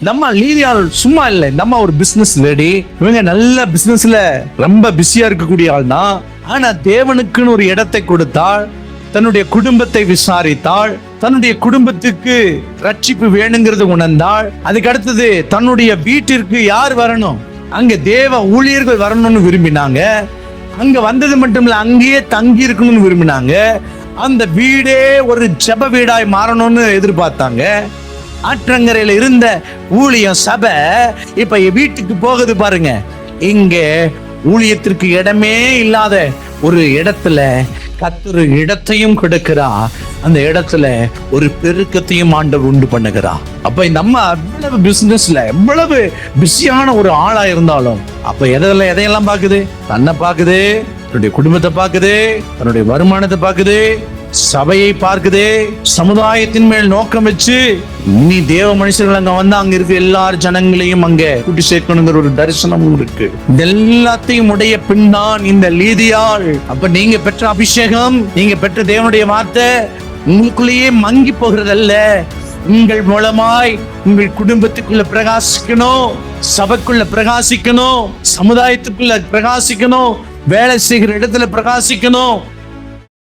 நம்ம லீதியாள் சும்மா இல்லை, நம்ம ஒரு பிசினஸ் லேடி. இவங்க நல்ல பிசினஸ்ல ரொம்ப பிஸியா இருக்கக்கூடிய ஆள் தான். ஆனா தேவனுக்குன்னு ஒரு இடத்தை கொடுத்தாள், தன்னுடைய குடும்பத்தை விசாரித்தாள், தன்னுடைய குடும்பத்துக்கு ரட்சிப்பு வேணுங்கிறது உணர்ந்தாள். அதுக்கு அடுத்தது தன்னுடைய வீட்டிற்கு யார் வரணும், அங்க தேவ ஊழியர்கள் வரணும்னு விரும்பினாங்க. அங்க வந்தது மட்டும் இல்ல, அங்கேயே தங்கி இருக்கணும்னு விரும்பினாங்க. அந்த வீடே ஒரு ஜெப வீடாய் மாறணும்னு எதிர்பார்த்தாங்க. ஆற்றங்கரையில இருந்த ஊழியம் சபை இப்ப வீட்டுக்கு போகுது பாருங்க. இங்க ஊழியத்திற்கு இடமே இல்லாத ஒரு இடத்துல கர்த்தர் இடத்தையும் கொடுக்கிறா, அந்த இடத்துல ஒரு பெருக்கத்தையும் ஆண்டவர் உண்டு பண்ணுகிறா. அப்ப இந்த அம்மா எவ்வளவு பிசினஸ்ல எவ்வளவு பிஸியான ஒரு ஆளா இருந்தாலும் அப்ப எதையெல்லாம் பாக்குது, தன்னை பாக்குது, தன்னுடைய குடும்பத்தை பாக்குது, தன்னுடைய வருமானத்தை பாக்குது, சபையை பார்க்குது, சமுதாயத்தின் மேல் நோக்கம் வச்சு இனி தேவ மனுஷர்கள் அங்க வந்து அங்க இருக்க எல்லா ஜனங்களையும் அங்க கூட்டி சேர்க்கணுங்கிற ஒரு தரிசனமும் இருக்கு. எல்லாத்தையும் உடைய பின்தான் இந்த லீதியாள். அப்ப நீங்க பெற்ற அபிஷேகம், நீங்க பெற்ற தேவனுடைய வார்த்தை உங்களுக்குள்ளேயே மங்கி போகிறதல்ல. உங்கள் மூலமாய் உங்கள் குடும்பத்துக்குள்ள பிரகாசிக்கணும், சபைக்குள்ள பிரகாசிக்கணும், சமுதாயத்துக்குள்ள பிரகாசிக்கணும், வேலை செய்கிற இடத்துல பிரகாசிக்கணும்.